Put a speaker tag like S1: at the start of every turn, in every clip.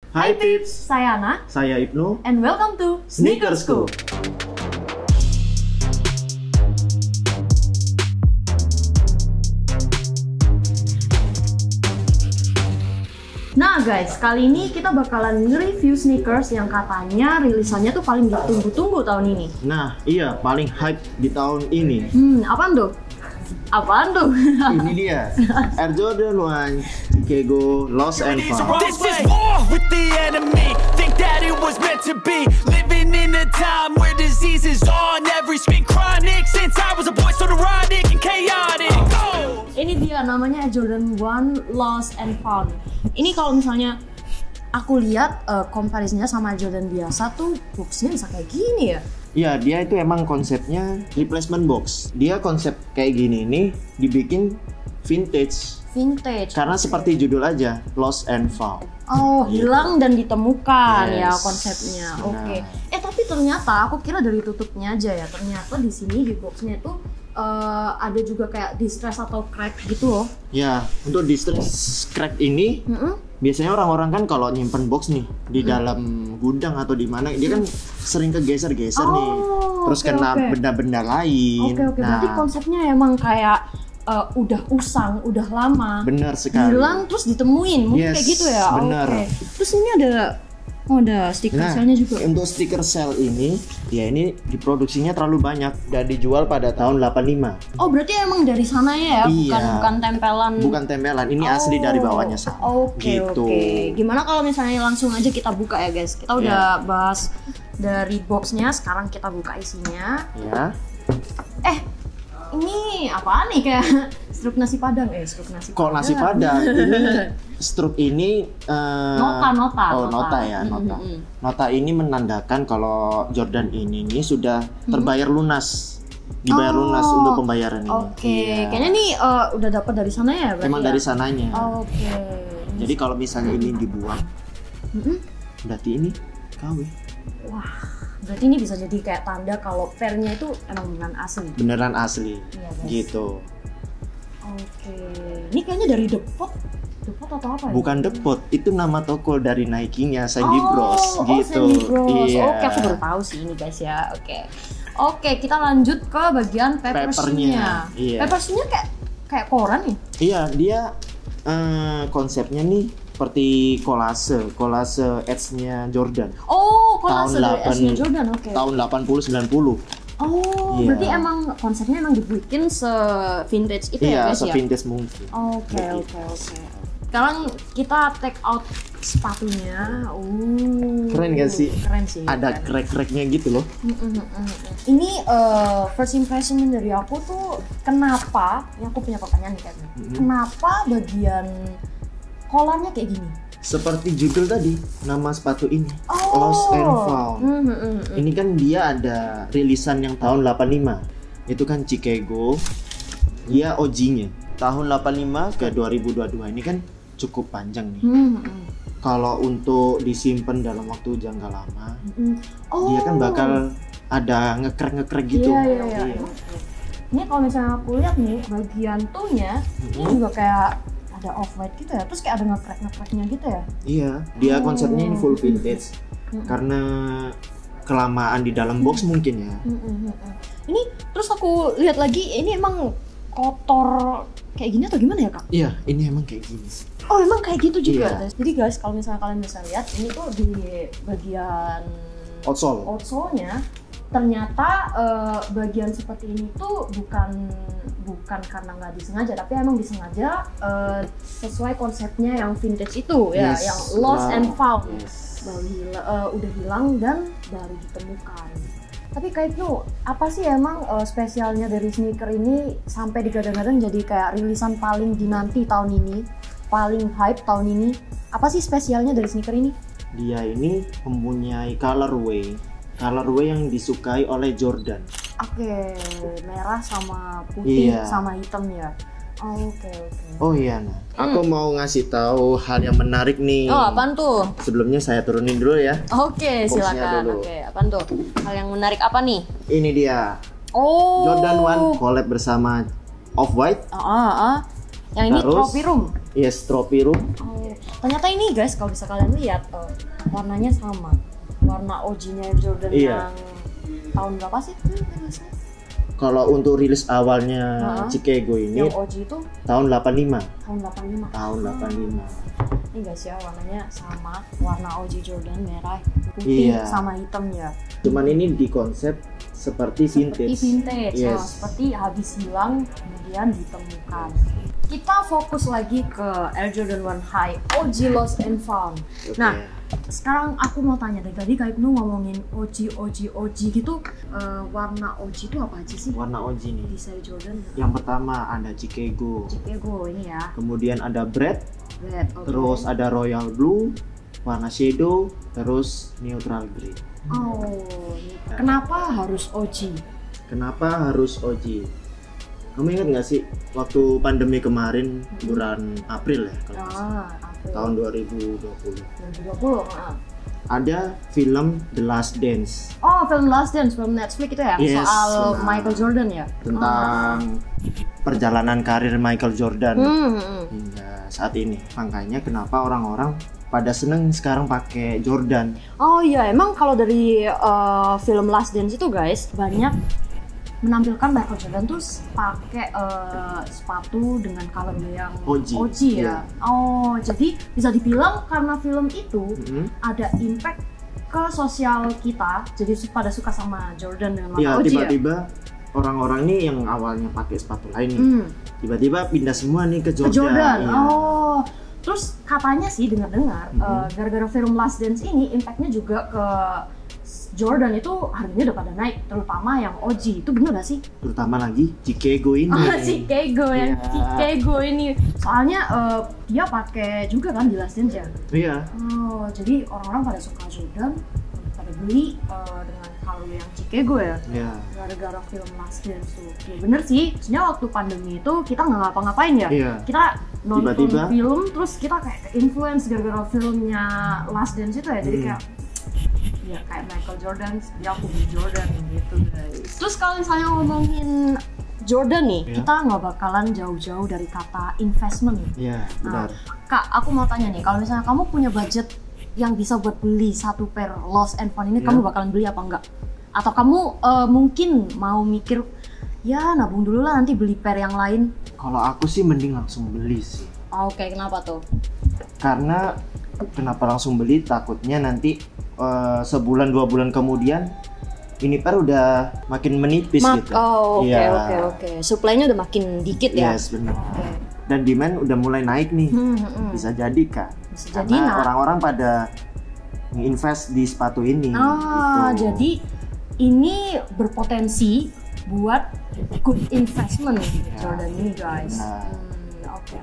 S1: Hai Pips,
S2: saya Ana,
S1: saya Ibnu,
S2: and welcome to
S1: Sneakers School.
S2: Nah guys, kali ini kita bakalan nge-review sneakers yang katanya rilisannya tuh paling ditunggu-tunggu tahun ini.
S1: Nah, iya paling hype di tahun ini.
S2: Apaan tuh? Apaan tuh?
S1: Ini dia, Air Jordan 1 Chicago Lost and Found.
S3: This is war with the enemy. Think that it was meant to be. Living in a time where disease is on every screen. Chronic since I was a boy, so neurotic and chaotic.
S2: Ini dia namanya Air Jordan 1 Lost and Found. Ini kalau misalnya aku lihat comparisonnya sama Jordan biasa tuh boxnya bisa kayak gini ya.
S1: Iya, dia itu emang konsepnya replacement box. Dia konsep kayak gini nih dibikin vintage. Karena seperti judul aja, Lost and Found.
S2: Oh, hilang dan ditemukan ya
S1: Yes.
S2: konsepnya.
S1: Nah.
S2: Oke. Tapi ternyata aku kira dari tutupnya aja ya. Ternyata di sini di boxnya itu ada juga kayak distress atau crack gitu loh.
S1: Ya, untuk distress crack ini biasanya orang-orang kan kalau nyimpen box nih di dalam gudang atau di mana dia kan sering kegeser-geser nih. Terus
S2: oke,
S1: kena
S2: oke.
S1: benda-benda lain.
S2: Oke. Berarti konsepnya emang kayak udah usang, udah lama.
S1: Benar sekali.
S2: Hilang terus ditemuin. Mungkin
S1: Yes,
S2: kayak gitu ya.
S1: benar.
S2: Oke. Terus ini ada stiker
S1: Nah,
S2: selnya juga.
S1: untuk stiker sel ini, ya ini diproduksinya terlalu banyak dan dijual pada tahun 85.
S2: Oh, berarti emang dari sananya ya,
S1: Iya.
S2: bukan tempelan.
S1: Bukan tempelan, ini asli dari bawahnya sama.
S2: Oke,
S1: Gitu.
S2: oke. Gimana kalau misalnya langsung aja kita buka ya guys? Kita udah bahas dari boxnya, sekarang kita buka isinya.
S1: Ya.
S2: Ini apaan nih, kayak struk nasi padang? Struk nasi
S1: Kok nasi padang? Ini struk ini
S2: Nota.
S1: nota ya, nota. Nota ini menandakan kalau Jordan ini nih sudah terbayar lunas. Dibayar lunas untuk pembayaran ini.
S2: Oke,
S1: Iya.
S2: kayaknya nih udah dapat dari sana ya berarti.
S1: Emang
S2: ya?
S1: dari sananya.
S2: Oke.
S1: Jadi kalau misalnya ini dibuang, berarti ini KW.
S2: Wah, berarti ini bisa jadi kayak tanda kalau pairnya itu emang beneran asli.
S1: Beneran asli.
S2: Iya, guys.
S1: Gitu.
S2: Oke. Ini kayaknya dari Depot atau apa ya?
S1: Bukan Depot, itu nama toko dari Nike-nya, Sandy Bros gitu.
S2: Sandy Bros.
S1: Iya.
S2: Oke, aku baru tahu sih ini guys ya. Oke, kita lanjut ke bagian papersnya.
S1: Iya.
S2: Papersnya kayak koran ya?
S1: Iya, dia konsepnya nih seperti kolase edge-nya Jordan.
S2: Oh, kolase
S1: Tahun
S2: dari
S1: 8
S2: S-nya Jordan, oke.
S1: Tahun 80-90.
S2: Oh,
S1: Iya.
S2: berarti emang konsepnya emang dibikin se-vintage itu ya
S1: Iya,
S2: guys ya?
S1: se-vintage mungkin.
S2: Oke. Sekarang kita take out sepatunya.
S1: Keren gak sih?
S2: Keren sih.
S1: Ada
S2: keren.
S1: crack-cracknya gitu loh.
S2: Ini first impression dari aku tuh kenapa? Ini aku punya pertanyaan nih kayaknya. Kenapa bagian kolarnya kayak gini?
S1: Seperti judul tadi, nama sepatu ini
S2: Oh.
S1: Lost and Found. Ini kan dia ada rilisan yang tahun 85. Itu kan Chicago. Dia OG-nya. Tahun 85 ke 2022 ini kan cukup panjang nih. Kalau untuk disimpan dalam waktu jangka lama,
S2: Oh.
S1: dia kan bakal ada ngekrek gitu.
S2: Iya. Ini kalau misalnya aku lihat nih bagian tuh-nya ini juga kayak ada off-white gitu ya, terus kayak ada ngekrek-ngekreknya gitu ya.
S1: Iya, dia konsepnya ini full vintage. Karena kelamaan di dalam box mungkin ya.
S2: Ini terus aku lihat lagi, ini emang kotor kayak gini atau gimana ya kak?
S1: Iya, ini emang kayak gini.
S2: Oh emang kayak gitu juga.
S1: Iya.
S2: Jadi guys, kalau misalnya kalian bisa lihat, ini tuh di bagian
S1: Outsole.
S2: outsole-nya ternyata bagian seperti ini tuh bukan karena nggak disengaja, tapi emang disengaja sesuai konsepnya yang vintage itu ya,
S1: Yes.
S2: yang lost and found.
S1: Yes.
S2: Udah hilang dan baru ditemukan. Tapi kayak itu apa sih emang spesialnya dari sneaker ini sampai digadang-gadang jadi kayak rilisan paling dinanti tahun ini, paling hype tahun ini? Apa sih spesialnya dari sneaker ini?
S1: Dia ini mempunyai colorway yang disukai oleh Jordan.
S2: Oke, merah sama putih
S1: Iya.
S2: sama hitam ya. Oke.
S1: Oh iya, nah. Aku mau ngasih tahu hal yang menarik nih.
S2: Oh, apaan tuh?
S1: Sebelumnya saya turunin dulu ya.
S2: Oke,
S1: Boxnya
S2: silakan.
S1: dulu.
S2: Oke, apaan tuh? Hal yang menarik apa nih?
S1: Ini dia.
S2: Oh.
S1: Jordan 1 collab bersama Off-White.
S2: Yang ini
S1: Terus,
S2: trophy room.
S1: Yes, Trophy Room.
S2: Oh, ternyata ini guys, kalau bisa kalian lihat warnanya sama. Warna OG-nya Jordan
S1: Iya.
S2: yang tahun berapa sih? Rilisnya?
S1: Kalau untuk rilis awalnya Chicago ini
S2: Yang OG itu
S1: tahun 85.
S2: tahun 85.
S1: Tahun 85.
S2: Ini guys ya, warnanya sama. Warna OG Jordan merah, putih
S1: Iya.
S2: sama hitam ya.
S1: Cuman ini di konsep seperti vintage.
S2: Seperti vintage,
S1: Yes.
S2: seperti habis hilang kemudian ditemukan. Kita fokus lagi ke Air Jordan 1 High OG Lost and Found.
S1: Oke.
S2: Nah, sekarang aku mau tanya dari tadi Kak Ibnu ngomongin OG gitu, warna OG itu apa aja sih?
S1: Warna OG nih.
S2: Di seri Jordan.
S1: Yang pertama ada Chicago.
S2: Chicago ini ya.
S1: Kemudian ada Red,
S2: Red, oke.
S1: terus ada Royal Blue, warna shadow, terus neutral green.
S2: Oh, ini. Kenapa harus OG?
S1: Kenapa harus OG? Kamu ingat nggak sih waktu pandemi kemarin bulan April ya kalau nggak salah,
S2: April
S1: tahun 2020
S2: 2020.
S1: ada film The Last Dance
S2: Oh, film Last Dance, film Netflix itu ya?
S1: Yes,
S2: Soal
S1: benar.
S2: Michael Jordan ya?
S1: tentang perjalanan karir Michael Jordan
S2: Hmm.
S1: hingga saat ini. Makanya kenapa orang-orang pada seneng sekarang pakai Jordan.
S2: Oh iya, emang kalau dari film Last Dance itu guys, banyak menampilkan Michael Jordan tuh pakai sepatu dengan color yang
S1: OG.
S2: ya.
S1: Iya.
S2: Oh, jadi bisa dibilang karena film itu
S1: Mhm.
S2: ada impact ke sosial kita, jadi pada suka sama Jordan dengan warna
S1: Ya
S2: OG ya.
S1: tiba-tiba orang-orang nih yang awalnya pakai sepatu lain nih,
S2: Hmm.
S1: tiba-tiba pindah semua nih ke
S2: Ke
S1: Jordan.
S2: Jordan.
S1: Iya.
S2: Oh, terus katanya sih dengar-dengar gara-gara film Last Dance ini impactnya juga ke Jordan itu harganya udah pada naik, terutama yang OG. Itu bener gak sih?
S1: Terutama lagi Chicago ini.
S2: Chicago yang
S1: Iya.
S2: Chicago ini. Soalnya dia pakai juga kan di Last Dance ya.
S1: Iya.
S2: Oh, jadi orang-orang pada suka Jordan, pada beli dengan color yang Chicago ya.
S1: Iya.
S2: Gara-gara film Last Dance tuh. Ya bener sih, sebenarnya waktu pandemi itu kita nggak ngapa-ngapain ya.
S1: Iya.
S2: Kita nonton
S1: Tiba-tiba.
S2: film, terus kita kayak influence gara-gara filmnya Last Dance itu ya. Jadi kayak ya kayak Michael Jordan, dia aku beli Jordan gitu guys. Terus kalau misalnya ngomongin Jordan nih,
S1: Iya.
S2: kita nggak bakalan jauh-jauh dari kata investment.
S1: Iya,
S2: Nah,
S1: benar.
S2: Kak, aku mau tanya nih, kalau misalnya kamu punya budget yang bisa buat beli satu pair Lost and Found ini,
S1: Iya.
S2: kamu bakalan beli apa enggak? Atau kamu mungkin mau mikir, ya nabung dulu lah nanti beli pair yang lain?
S1: Kalau aku sih mending langsung beli sih.
S2: Oke, kenapa tuh?
S1: Karena kenapa langsung beli? Takutnya nanti sebulan 2 bulan kemudian ini pair udah makin menipis gitu.
S2: Oh, oke,
S1: Iya.
S2: oke. Supply-nya udah makin dikit ya?
S1: Yes, benar.
S2: Oke.
S1: Dan demand udah mulai naik nih. Bisa jadi Kak.
S2: Bisa jadi,
S1: Karena
S2: nah.
S1: orang-orang pada nge-invest di sepatu ini. gitu.
S2: Jadi ini berpotensi buat good investment Jordan ini guys.
S1: Nah.
S2: Oke.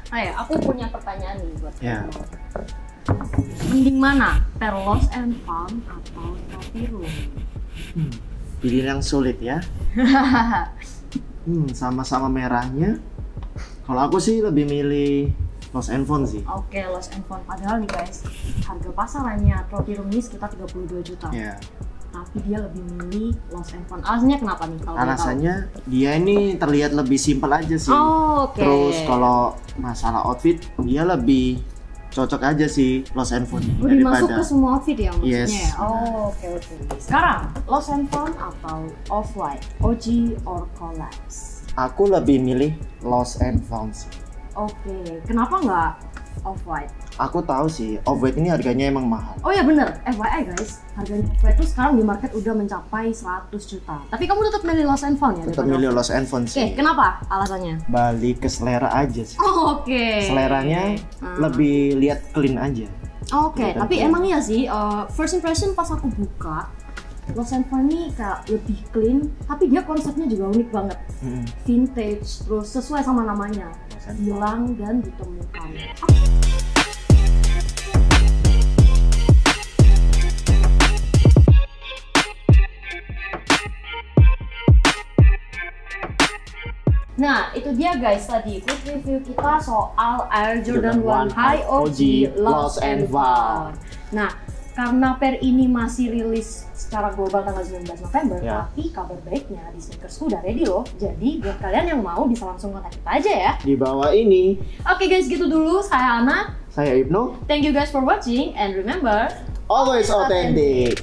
S2: Nah ya, aku punya pertanyaan nih buat
S1: Ya.
S2: kamu. Mending mana? Pair Lost and Found atau Trophy Room?
S1: Pilihan yang sulit ya. Sama-sama merahnya. Kalau aku sih lebih milih Lost and Found sih.
S2: Oke, Lost and Found. Padahal nih guys, harga pasarannya Trophy Room ini sekitar 32 juta.
S1: Ya.
S2: Tapi dia lebih milih Lost and Found. Alasannya kenapa nih? Kalau boleh tahu?
S1: Alasannya dia ini terlihat lebih simpel aja sih.
S2: Oh, oke.
S1: Terus kalau masalah outfit dia lebih cocok aja sih Lost and Found
S2: Udah masuk ke semua outfit ya maksudnya?
S1: Yes.
S2: Oh, oke. Sekarang, Lost and Found atau Off-White? OG or Collapse?
S1: Aku lebih milih Lost and Found sih.
S2: Oke, kenapa nggak Off-White?
S1: Aku tahu sih Off-White ini harganya emang mahal.
S2: Oh ya bener, FYI guys, harganya Off-White tuh sekarang di market udah mencapai 100 juta. Tapi kamu tetap milih Lost and Found ya?
S1: Tetap
S2: daripada
S1: milih
S2: Off-White?
S1: Lost and Found
S2: Oke,
S1: sih.
S2: kenapa alasannya?
S1: Balik ke selera aja sih.
S2: Oh, oke.
S1: Seleranya lebih lihat clean aja.
S2: Oke,
S1: Iya,
S2: tapi
S1: kan?
S2: emang iya sih, first impression pas aku buka, Lost and Found ini kayak lebih clean, tapi dia konsepnya juga unik banget. Vintage, terus sesuai sama namanya,
S1: Lost and
S2: hilang dan ditemukan. Nah, itu dia guys tadi quick review kita soal Air Jordan 1 High OG Lost and Found. Nah, karena pair ini masih rilis secara global tanggal 19 November,
S1: Ya.
S2: tapi kabar baiknya di Sneakersku udah ready loh. Jadi buat kalian yang mau bisa langsung kontak kita aja ya.
S1: Di bawah ini.
S2: Oke guys, gitu dulu. Saya Ana.
S1: Saya Ibnu.
S2: Thank you guys for watching and remember,
S1: Always authentic.